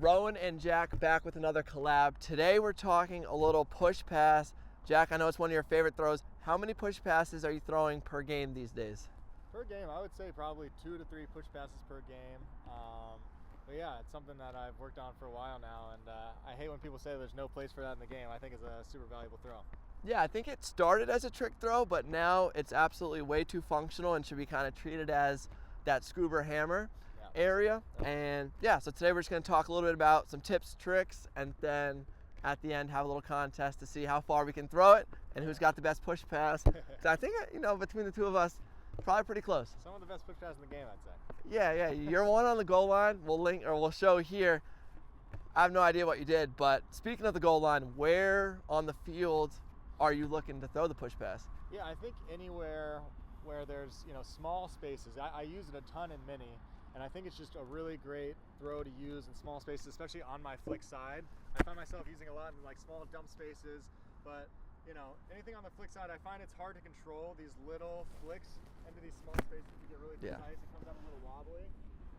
Rowan and Jack back with another collab. Today we're talking a little push pass. Jack, I know it's one of your favorite throws. How many push passes are you throwing per game these days? Per game, I would say probably 2 to 3 push passes per game. But yeah, it's something that I've worked on for a while now, and I hate when people say there's no place for that in the game. I think it's a super valuable throw. Yeah, I think it started as a trick throw, but now it's absolutely way too functional and should be kind of treated as that scuba hammer area. And yeah, so today we're just going to talk a little bit about some tips, tricks, and then at the end have a little contest to see how far we can throw it and who's got the best push pass. So I think, between the two of us, probably pretty close. Some of the best push passes in the game, I'd say. Yeah, you're one on the goal line. We'll show here. I have no idea what you did, but speaking of the goal line, where on the field are you looking to throw the push pass? Yeah, I think anywhere where there's small spaces. I use it a ton in mini, and I think it's just a really great throw to use in small spaces, especially on my flick side. I find myself using a lot in like small dump spaces, but anything on the flick side, I find it's hard to control these little flicks into these small spaces. You get really precise. It comes out a little wobbly,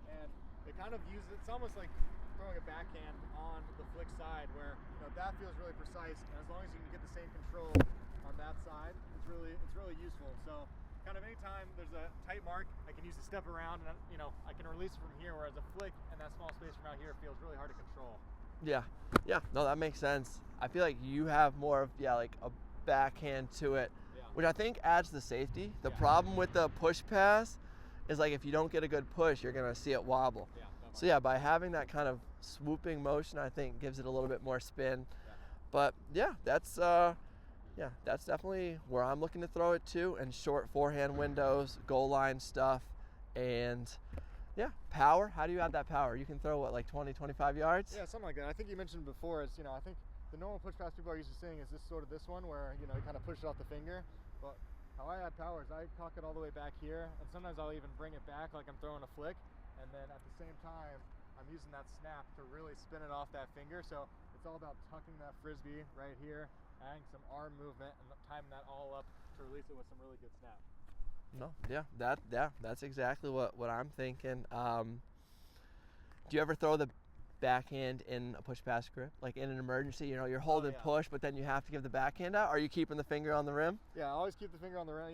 and it kind of uses. It's almost like throwing a backhand on the flick side, where that feels really precise, and as long as you can get the same control on that side, it's really useful. So kind of anytime there's a tight mark, I can use the step around, and I can release it from here, whereas a flick in that small space from out here feels really hard to control. Yeah, no, that makes sense. I feel like you have more of like a backhand to it, which I think adds the safety. The problem with the push pass is like if you don't get a good push, you're gonna see it wobble. So yeah, by having that kind of swooping motion, I think gives it a little bit more spin. But yeah, that's definitely where I'm looking to throw it to, and short forehand windows, goal line stuff, and yeah, power. How do you add that power? You can throw what, like 20, 25 yards? Yeah, something like that. I think you mentioned before is, I think the normal push pass people are used to seeing is this one where, you kind of push it off the finger. But how I add power is I cock it all the way back here, and sometimes I'll even bring it back like I'm throwing a flick, and then at the same time, I'm using that snap to really spin it off that finger. So it's all about tucking that frisbee right here, adding some arm movement, and timing that all up to release it with some really good snap. No, that's exactly what I'm thinking. Do you ever throw the backhand in a push pass grip, like in an emergency? You're holding push, but then you have to give the backhand out. Are you keeping the finger on the rim? Yeah, I always keep the finger on the rim.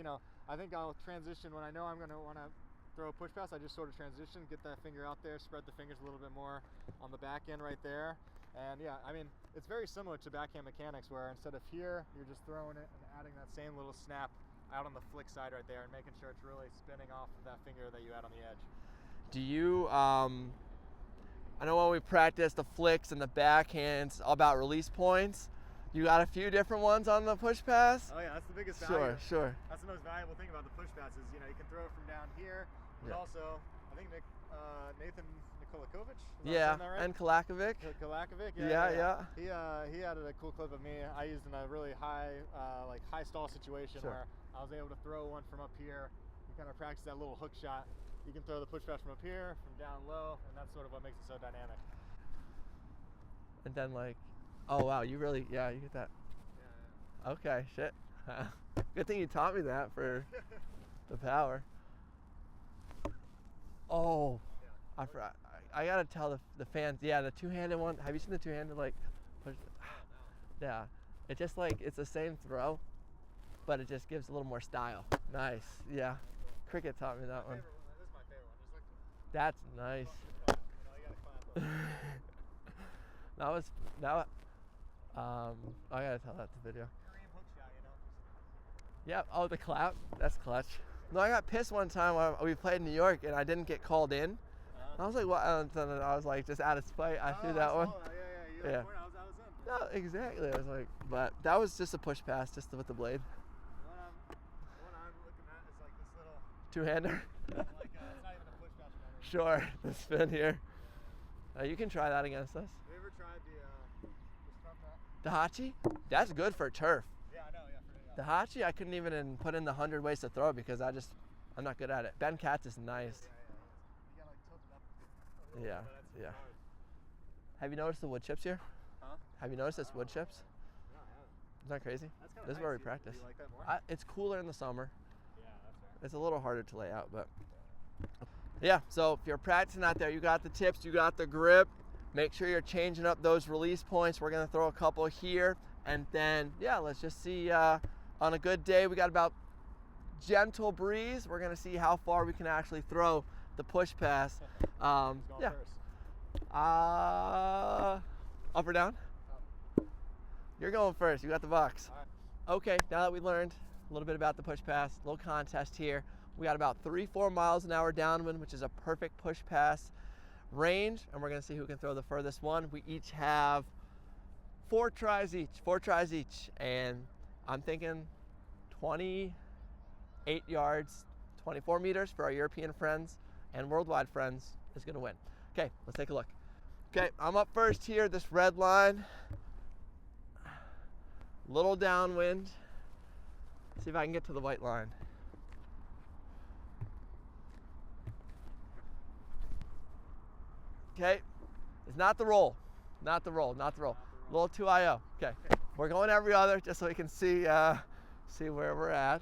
I think I'll transition when I know I'm going to want to throw a push pass. I just sort of transition, get that finger out there, spread the fingers a little bit more on the back end right there. And yeah, I mean, it's very similar to backhand mechanics, where instead of here, you're just throwing it and adding that same little snap out on the flick side right there, and making sure it's really spinning off of that finger that you had on the edge. Do you, I know when we practice the flicks and the backhands, all about release points. You got a few different ones on the push pass? Oh yeah, that's the biggest value. Sure. That's the most valuable thing about the push pass is, you can throw it from down here. But also, I think Nathan Nikolakovic. Right? And Kalakovic. Yeah. He added a cool clip of me. I used in a really high stall situation where I was able to throw one from up here. You kind of practice that little hook shot. You can throw the push pass from up here, from down low, and that's sort of what makes it so dynamic. And then oh wow, you get that. Yeah. Okay, shit. Good thing you taught me that for the power. Oh, I forgot. I gotta tell the fans. Yeah, the two-handed one. Have you seen the two-handed push? Yeah, it's just it's the same throw, but it just gives a little more style. Nice. Yeah, Cricket taught me that one. This is my favorite one. That's nice. I gotta tell that to video. Yeah. Oh, the clap. That's clutch. No, I got pissed one time when we played in New York and I didn't get called in. I was like, what? And then I was like, just out of spite, I threw that one. Yeah. I was in. No, exactly. I was like, but that was just a push pass, just with the blade. The one I'm looking at is like this little two-hander. it's not even a push pass. Sure, the spin here. You can try that against us. Have you ever tried the Hachi? That's good for turf. Yeah, I know. Yeah. The Hachi, I couldn't even put in the 100 ways to throw because I'm not good at it. Ben Katz is nice. You gotta tilt it up a little bit. Yeah. Have you noticed the wood chips here? Huh? Have you noticed this wood chips? No, I haven't. Isn't that crazy? That's kind of This is where we practice. Do you like that more? It's cooler in the summer. Yeah, that's fair. It's a little harder to lay out, but yeah. So if you're practicing out there, you got the tips, you got the grip. Make sure you're changing up those release points. We're gonna throw a couple here, and then yeah, let's just see. On a good day, we got about gentle breeze. We're gonna see how far we can actually throw the push pass. Yeah. Up or down? Up. You're going first. You got the box. All right. Okay, now that we learned a little bit about the push pass, little contest here. We got about 3-4 miles an hour downwind, which is a perfect push pass range, and we're gonna see who can throw the furthest one. We each have 4 tries each, and I'm thinking 28 yards, 24 meters for our European friends and worldwide friends is gonna win. Okay, let's take a look. Okay, I'm up first here, this red line. Little downwind. See if I can get to the white line. Okay, it's not the roll. Not the roll. Little 2IO. Okay, we're going every other just so we can see see where we're at.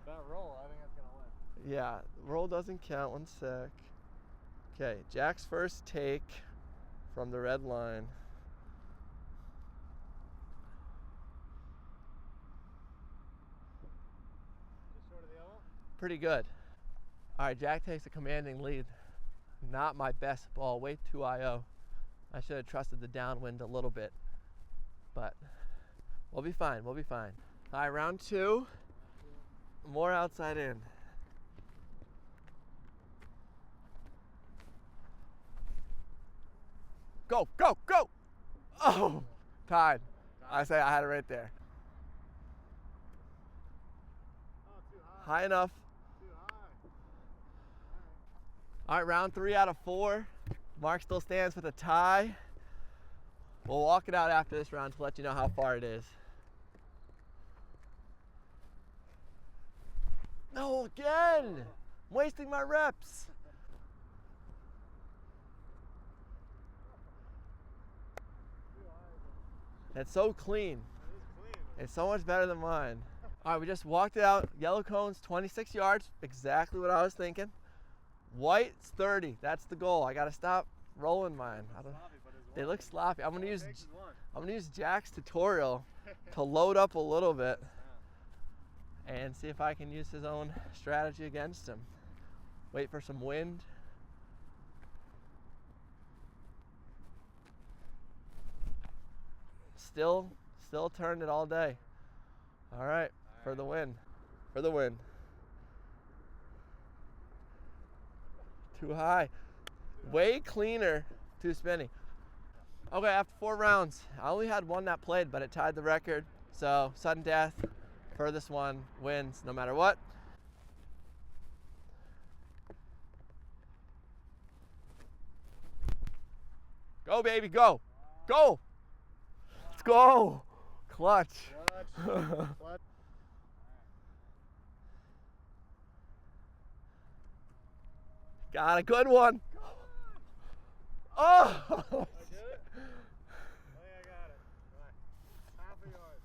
That roll, I think that's gonna win. Yeah, roll doesn't count. 1 sec. Okay, Jack's first take from the red line. Just short of the yellow? Pretty good. All right, Jack takes a commanding lead. Not my best ball, way 2IO. I should have trusted the downwind a little bit, but we'll be fine, All right, round 2, more outside in. Go! Oh, tied. I say I had it right there. Oh, too high. High enough. Too high. All right, round 3 out of 4. Mark still stands with a tie. We'll walk it out after this round to let you know how far it is. No, again! I'm wasting my reps. It's so clean. It is clean. It's so much better than mine. All right, we just walked it out. Yellow cones, 26 yards. Exactly what I was thinking. White's 30. That's the goal. I gotta stop rolling mine. They look sloppy. I'm gonna use Jack's tutorial to load up a little bit and see if I can use his own strategy against him. Wait for some wind. Still turned it all day. All right, for the win. Too high. Way cleaner, too spinny. Okay, after 4 rounds, I only had one that played, but it tied the record. So, sudden death, furthest one wins no matter what. Go, baby, go. Go. Let's go. Clutch. Clutch. Got a good one. Oh! I did it? I think I got it. Half a yard.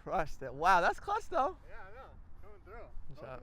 Crushed it. Wow, that's clutch though. Yeah, I know. Coming through. Good job.